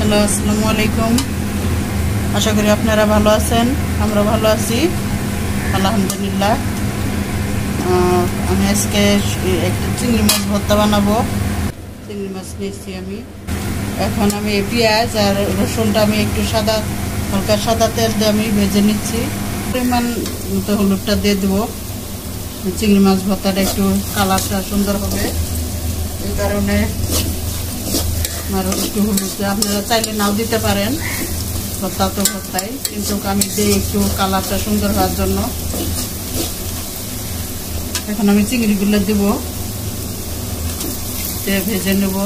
Hello, আসসালামু আলাইকুম। আশা করি আপনারা ভালো আছেন, আমরা ভালো আছি আলহামদুলিল্লাহ। আমি আজকে একটা চিংড়ি মাছ ভর্তা বানাবো। চিংড়ি মাছ নিয়েছি আমি। এখন আমি পেঁয়াজ আর রসুনটা আমি একটু হালকা সাদা তেল দিয়ে আমি ভেজে নিচ্ছি। পরিমাণ মতো হলুদটা দিয়ে দেবো। চিংড়ি মাছ ভর্তাটা একটু কালারটা সুন্দর হবে, এই কারণে আর একটু হলুদ আপনারা চাইলে নাও দিতে পারেন, ভর্তা তো ভর্তাই, কিন্তু আমি দিই একটু কালারটা সুন্দর হওয়ার জন্য। এখন আমি চিংড়িগুলো দেব, ভেজে নেব।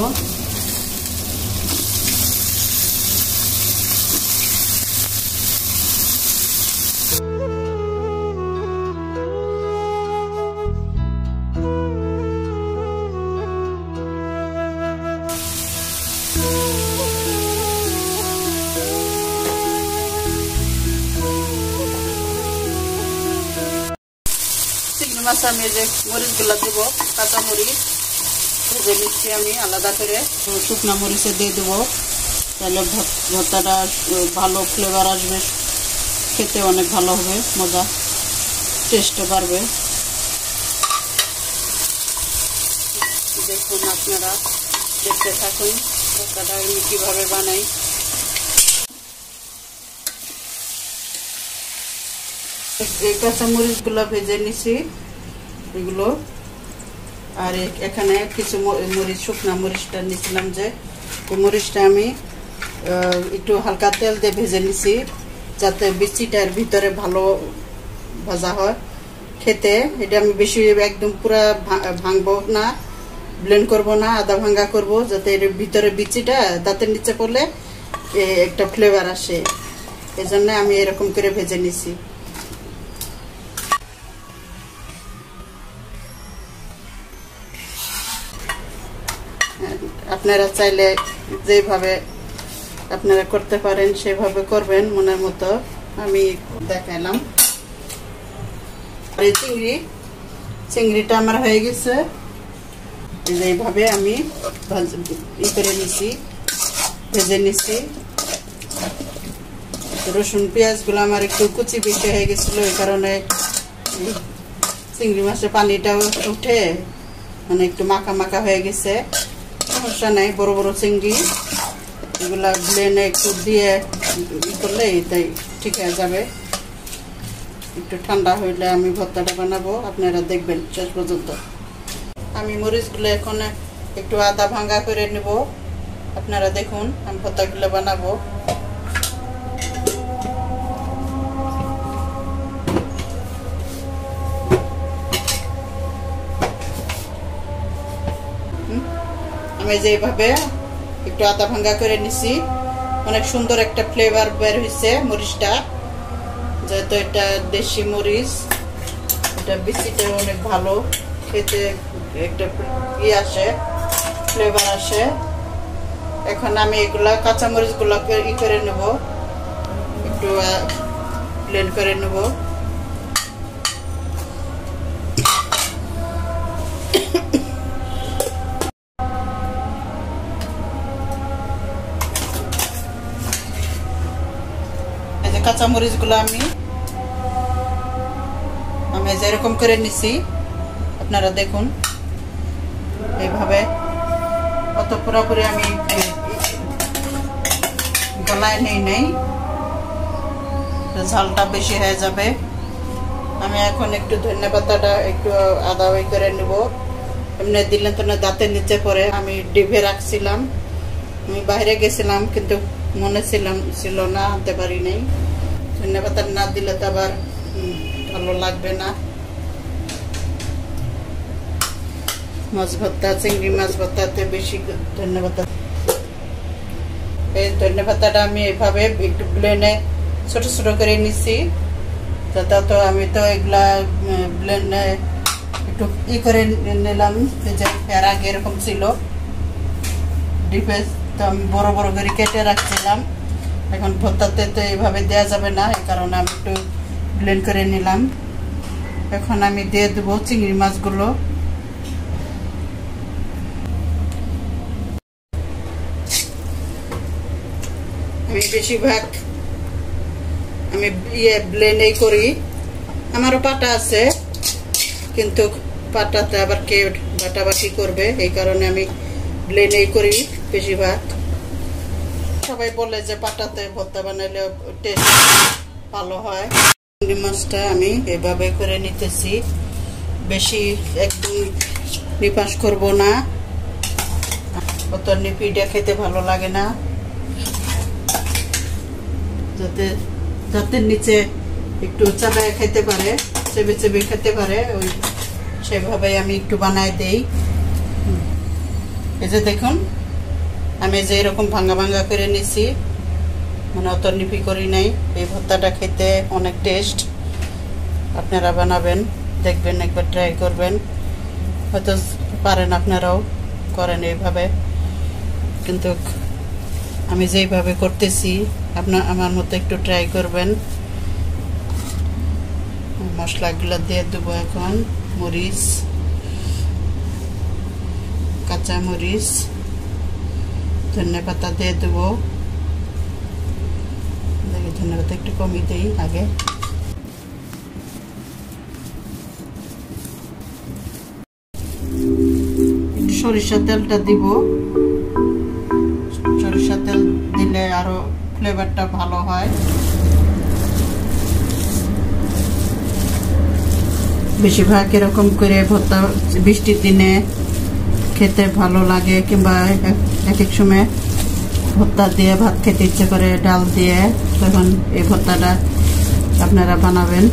চিংড়ি মাছ আমি যে মরিচগুলো দেবো, কাঁচা মরিচ ভেজে নিচ্ছি আমি আলাদা করে, শুকনো মরিচে দিয়ে দেবো, তাহলে ভর্তাটা ভালো ফ্লেভার আসবে, খেতে অনেক ভালো হবে, মজা টেস্টও বাড়বে। দেখুন, আপনারা দেখতে থাকুন ভর্তাটা আমি কীভাবে বানাই। এই কাঁচা মরিচগুলো ভেজে নিছি এগুলো, আর এখানে কিছু মরিচ, শুকনা মরিচটা নিছিলাম, যে মরিচটা আমি একটু হালকা তেল দিয়ে ভেজে নিছি, যাতে বিচিটার ভিতরে ভালো ভাজা হয় খেতে। এটা আমি বেশি একদম পুরা ভাঙবো না, ব্লেন্ড করব না, আদা ভাঙ্গা করব, যাতে এর ভিতরে বিচিটা দাঁতের নিচে পড়লে একটা ফ্লেভার আসে। এই জন্য আমি এরকম করে ভেজে নিছি। আপনারা চাইলে যেভাবে আপনারা করতে পারেন সেভাবে করবেন মনের মতো, আমি দেখাইলাম। আর এই চিংড়িটা আমার হয়ে গেছে, এইভাবে আমি করে নিছি, ভেজে নিছি। রসুন পেঁয়াজগুলো আমার একটু কুচি বেশি হয়ে গেছিল, এই কারণে চিংড়ি মাছের পানিটাও উঠে মানে একটু মাখা মাখা হয়ে গেছে। সমস্যা নাই, বড় বড় চিংড়ি এগুলা ব্লেন্ডে একটু দিয়ে করলে তাই ঠিক হয়ে যাবে। একটু ঠান্ডা হইলে আমি ভর্তাটা বানাবো, আপনারা দেখবেন শেষ পর্যন্ত। আমি মরিচগুলো এখন একটু আদা ভাঙ্গা করে নেব, আপনারা দেখুন আমি ভর্তাগুলো বানাবো। আমি যেভাবে একটু আদা ভাঙ্গা করে নিছি, অনেক সুন্দর একটা ফ্লেভার বের হয়েছে মরিচটা, যেহেতু এটা দেশি মরিচ, এটা বিচিটা অনেক ভালো খেতে, একটা আসে, ফ্লেভার আসে। এখন আমি এগুলা কাঁচা মরিচ গুলাকে করে নেব, একটু ব্লেন্ড করে নেব। কাঁচা মরিচ গুলো আমি যেরকম করে নিছি, আপনারা দেখুন এইভাবে। অত পুরোপুরি আমি গলায় নেই, ঝালটা বেশি হয়ে যাবে। আমি এখন একটু ধনিয়া পাতাটা একটু আদা করে নেব, এমনি দিলে তো না দাঁতের নিচে পড়ে। আমি ডিভে রাখছিলাম, আমি বাইরে গেছিলাম কিন্তু মনে ছিল না, আনতে পারি নাই। ধনিয়া পাতা না দিলে তো আবার ভালো লাগবে না। মাছ ভর্তা, চিংড়ি মাছ ভর্তাতে বেশি ধনিয়া পাতা। এই ধনিয়া পাতাটা আমি এভাবে একটু ব্লেন্ডে ছোট ছোট করে নিচ্ছি, তো আমি তো এগুলা ব্লেন্ডে একটু করে নিলাম, যে এর আগে এরকম ছিল ডিপে, তো আমি বড় বড় করে কেটে রাখছিলাম। এখন ভর্তাতে তো এইভাবে দেওয়া যাবে না, এই কারণে আমি একটু ব্লেন্ড করে নিলাম। এখন আমি দিয়ে দেবো চিংড়ি মাছগুলো। আমি বেশিরভাগ আমি ব্লেন্ডই করি। আমারও পাটা আছে, কিন্তু পাটাতে আবার কে বাটাবাটি করবে, এই কারণে আমি ব্লেন্ডই করি বেশিরভাগ। সবাই বলে যে পাটাতে ভর্তা বানাইলে টেস্ট ভালো হয়। চিংড়ি মাছটা আমি এভাবে করে নিতেছি, বেশি একদম নিপাস করব না, অত নিপিটা খেতে ভালো লাগে না। যাতে যাতে নিচে একটু চাবায় খেতে পারে, চেপে চেপে খেতে পারে, ওই সেভাবে আমি একটু বানাই দেই। এই যে দেখুন, আমি যে এরকম ভাঙ্গা ভাঙ্গা করে নিছি, মানে অত নিপি করি নাই। এই ভর্তাটা খেতে অনেক টেস্ট। আপনারা বানাবেন, দেখবেন, একবার ট্রাই করবেন, হয়তো পারেন, আপনারাও করেন এইভাবে। কিন্তু আমি যেইভাবে করতেছি আমার মতো একটু ট্রাই করবেন। মশলাগুলো দিয়ে দেবো এখন। মরিচ, কাঁচা মরিচ, ধনে পাতা দিয়ে দেবো। দেখি ধনে পাতা একটু কমই দিই আগে। সরিষার তেলটা দিব। সরিষার তেল দিলে আরো ফ্লেভারটা ভালো হয়। বেশিরভাগ এরকম করে ভর্তা বৃষ্টির দিনে খেতে ভালো লাগে, কিংবা এক এক সময় ভর্তা দিয়ে ভাত খেতে ইচ্ছে করে, ডাল দিয়ে, তখন এই ভর্তাটা আপনারা বানাবেন।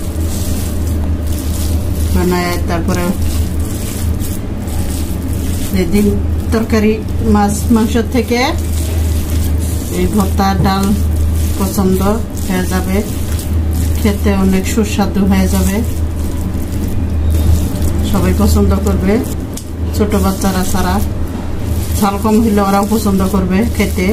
বানায় তারপরে যেদিন তরকারি মাছ মাংস থেকে এই ভর্তা ডাল পছন্দ হয়ে যাবে, খেতে অনেক সুস্বাদু হয়ে যাবে, সবাই পছন্দ করবে। ছোট বাচ্চারা ছাড়া, ঝাল কম হইলে ওরাও পছন্দ করবে খেতে।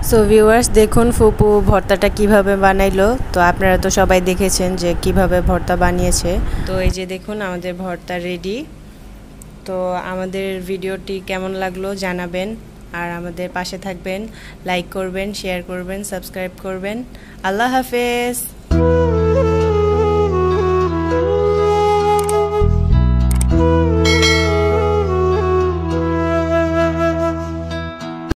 সো ভিউয়ার্স, দেখুন ফুপু ভর্তাটা কিভাবে বানাইলো। তো আপনারা তো সবাই দেখেছেন যে কিভাবে ভর্তা বানিয়েছে। তো এই যে দেখুন, আমাদের ভর্তা রেডি। তো আমাদের ভিডিওটি কেমন লাগলো জানাবেন, আর আমাদের পাশে থাকবেন, লাইক করবেন, শেয়ার করবেন, সাবস্ক্রাইব করবেন। আল্লাহ হাফেজ।